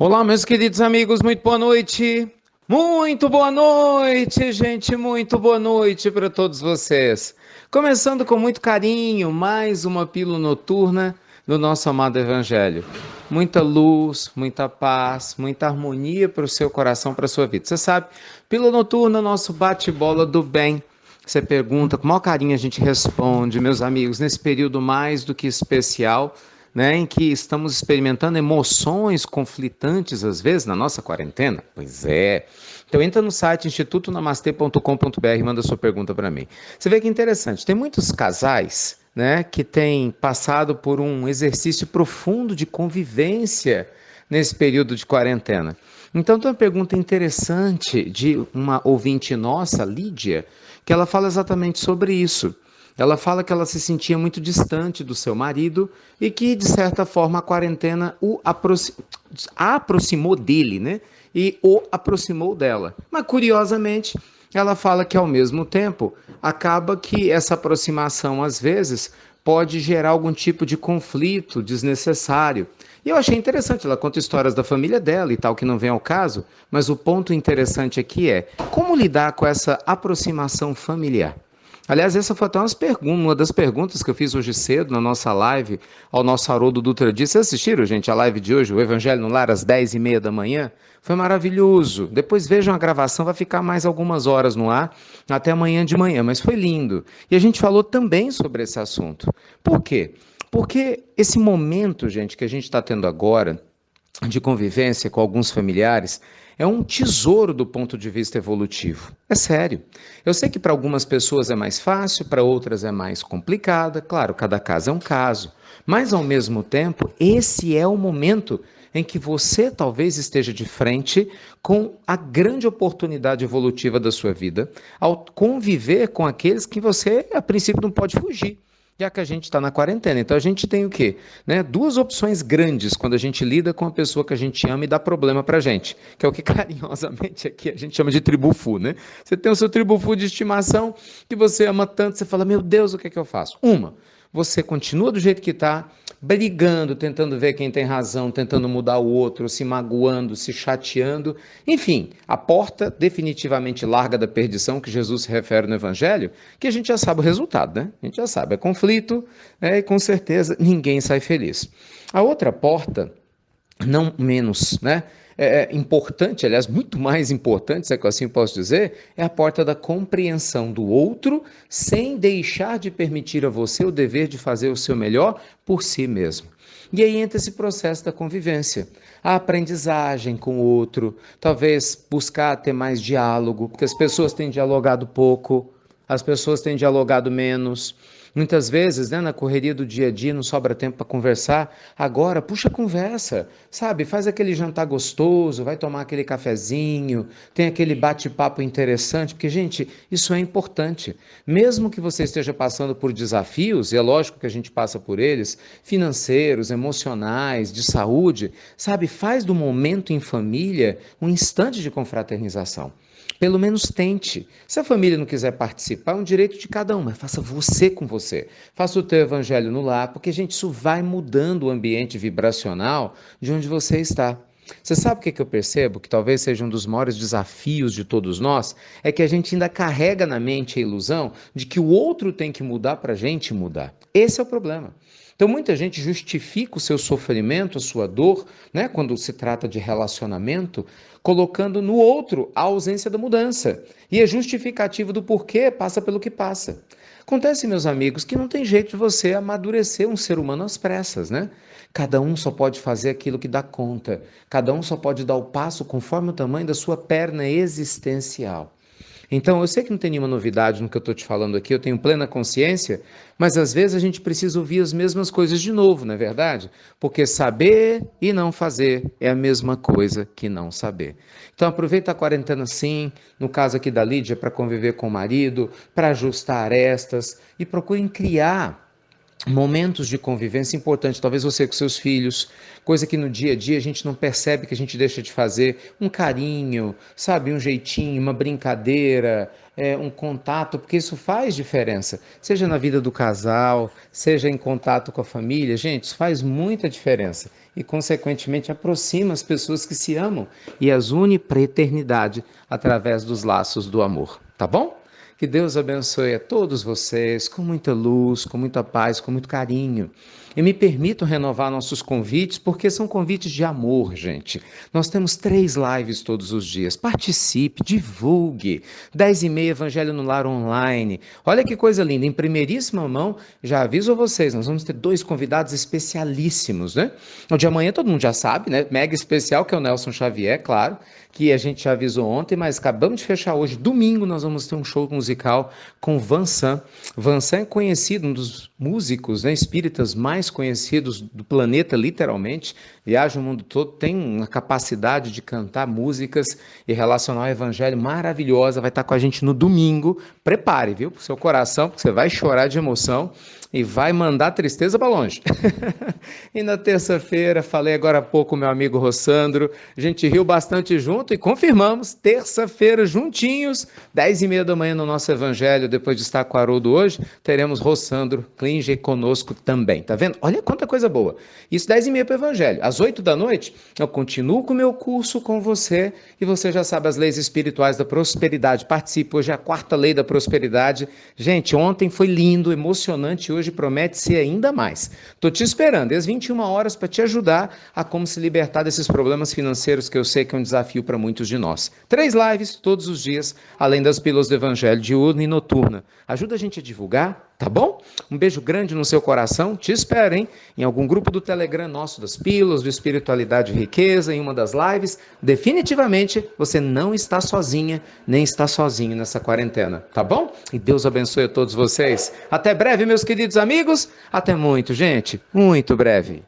Olá, meus queridos amigos, muito boa noite. Muito boa noite, gente, muito boa noite para todos vocês. Começando com muito carinho, mais uma pílula noturna do nosso amado Evangelho. Muita luz, muita paz, muita harmonia para o seu coração, para a sua vida. Você sabe, pílula noturna, nosso bate-bola do bem. Você pergunta, com o maior carinho a gente responde, meus amigos, nesse período mais do que especial, né, em que estamos experimentando emoções conflitantes às vezes na nossa quarentena? Pois é. Então entra no site institutonamastê.com.br e manda sua pergunta para mim. Você vê que interessante, tem muitos casais, né, que têm passado por um exercício profundo de convivência nesse período de quarentena. Então tem uma pergunta interessante de uma ouvinte nossa, Lídia, que ela fala exatamente sobre isso. Ela fala que ela se sentia muito distante do seu marido e que, de certa forma, a quarentena a aproximou dele, né? E o aproximou dela. Mas, curiosamente, ela fala que, ao mesmo tempo, acaba que essa aproximação, às vezes, pode gerar algum tipo de conflito desnecessário. E eu achei interessante, ela conta histórias da família dela e tal, que não vem ao caso, mas o ponto interessante aqui é como lidar com essa aproximação familiar. Aliás, essa foi até uma das perguntas que eu fiz hoje cedo na nossa live ao nosso Haroldo Dutra Dias. Vocês assistiram, gente, a live de hoje, o Evangelho no Lar, às 10h30 da manhã? Foi maravilhoso. Depois vejam a gravação, vai ficar mais algumas horas no ar, até amanhã de manhã, mas foi lindo. E a gente falou também sobre esse assunto. Por quê? Porque esse momento, gente, que a gente está tendo agora, de convivência com alguns familiares, é um tesouro do ponto de vista evolutivo. É sério. Eu sei que para algumas pessoas é mais fácil, para outras é mais complicada. Claro, cada caso é um caso. Mas, ao mesmo tempo, esse é o momento em que você talvez esteja de frente com a grande oportunidade evolutiva da sua vida, ao conviver com aqueles que você, a princípio, não pode fugir, já que a gente está na quarentena. Então a gente tem o quê? Né? Duas opções grandes quando a gente lida com a pessoa que a gente ama e dá problema pra gente, que é o que carinhosamente aqui a gente chama de tribufu, né? Você tem o seu tribufu de estimação que você ama tanto, você fala, meu Deus, o que é que eu faço? Você continua do jeito que está, brigando, tentando ver quem tem razão, tentando mudar o outro, se magoando, se chateando. Enfim, a porta definitivamente larga da perdição que Jesus se refere no Evangelho, que a gente já sabe o resultado, né? A gente já sabe, é conflito, e com certeza ninguém sai feliz. A outra porta, não menos, né? Importante, aliás, muito mais importante, se é que eu assim posso dizer, é a porta da compreensão do outro, sem deixar de permitir a você o dever de fazer o seu melhor por si mesmo. E aí entra esse processo da convivência, a aprendizagem com o outro, talvez buscar ter mais diálogo, porque as pessoas têm dialogado pouco, as pessoas têm dialogado menos. Muitas vezes, né, na correria do dia a dia, não sobra tempo para conversar. Agora, puxa a conversa, sabe? Faz aquele jantar gostoso, vai tomar aquele cafezinho, tem aquele bate-papo interessante, porque, gente, isso é importante. Mesmo que você esteja passando por desafios, e é lógico que a gente passa por eles, financeiros, emocionais, de saúde, sabe? Faz do momento em família um instante de confraternização. Pelo menos tente. Se a família não quiser participar, é um direito de cada um, mas faça você com você. Faça o teu evangelho no lar, porque, gente, isso vai mudando o ambiente vibracional de onde você está. Você sabe o que eu percebo? Que talvez seja um dos maiores desafios de todos nós, é que a gente ainda carrega na mente a ilusão de que o outro tem que mudar para a gente mudar. Esse é o problema. Então, muita gente justifica o seu sofrimento, a sua dor, né, quando se trata de relacionamento, colocando no outro a ausência da mudança. E é justificativo do porquê passa pelo que passa. Acontece, meus amigos, que não tem jeito de você amadurecer um ser humano às pressas, né? Cada um só pode fazer aquilo que dá conta. Cada um só pode dar o passo conforme o tamanho da sua perna existencial. Então, eu sei que não tem nenhuma novidade no que eu estou te falando aqui, eu tenho plena consciência, mas às vezes a gente precisa ouvir as mesmas coisas de novo, não é verdade? Porque saber e não fazer é a mesma coisa que não saber. Então, aproveita a quarentena sim, no caso aqui da Lídia, para conviver com o marido, para ajustar arestas e procurem criar momentos de convivência importante, talvez você com seus filhos, coisa que no dia a dia a gente não percebe que a gente deixa de fazer, um carinho, sabe, um jeitinho, uma brincadeira, um contato, porque isso faz diferença, seja na vida do casal, seja em contato com a família, gente, isso faz muita diferença e, consequentemente, aproxima as pessoas que se amam e as une para a eternidade através dos laços do amor, tá bom? Que Deus abençoe a todos vocês com muita luz, com muita paz, com muito carinho. E me permitam renovar nossos convites, porque são convites de amor, gente. Nós temos 3 lives todos os dias. Participe, divulgue. 10h30 Evangelho no Lar Online. Olha que coisa linda. Em primeiríssima mão, já aviso a vocês, nós vamos ter 2 convidados especialíssimos, né? O de amanhã todo mundo já sabe, né? Mega especial, que é o Nelson Xavier, claro, que a gente já avisou ontem, mas acabamos de fechar hoje. Domingo nós vamos ter um show musical com Vansan. Vansan é conhecido, um dos músicos, né, espíritas mais conhecidos do planeta, literalmente. Viaja o mundo todo, tem uma capacidade de cantar músicas e relacionar o evangelho maravilhosa. Vai estar com a gente no domingo. Prepare, viu, pro seu coração, porque você vai chorar de emoção e vai mandar tristeza para longe. E na terça-feira, falei agora há pouco com meu amigo Rossandro, a gente riu bastante junto e confirmamos, terça-feira juntinhos, 10h30 da manhã no nosso Evangelho, depois de estar com o Haroldo hoje, teremos Rossandro Klinger conosco também, tá vendo? Olha quanta coisa boa. Isso 10h30 para o Evangelho. Às 8 da noite, eu continuo com o meu curso com você e você já sabe as leis espirituais da prosperidade. Participe, hoje é a 4ª lei da prosperidade. Gente, ontem foi lindo, emocionante, hoje promete ser ainda mais. Tô te esperando, às 21 horas, para te ajudar a como se libertar desses problemas financeiros que eu sei que é um desafio para muitos de nós. 3 lives todos os dias, além das pílulas do Evangelho, diurna e noturna. Ajuda a gente a divulgar, tá bom? Um beijo grande no seu coração, te espero, hein? Em algum grupo do Telegram nosso das pílulas, do Espiritualidade e Riqueza, em uma das lives. Definitivamente, você não está sozinha, nem está sozinho nessa quarentena, tá bom? E Deus abençoe a todos vocês. Até breve, meus queridos amigos. Até muito, gente. Muito breve.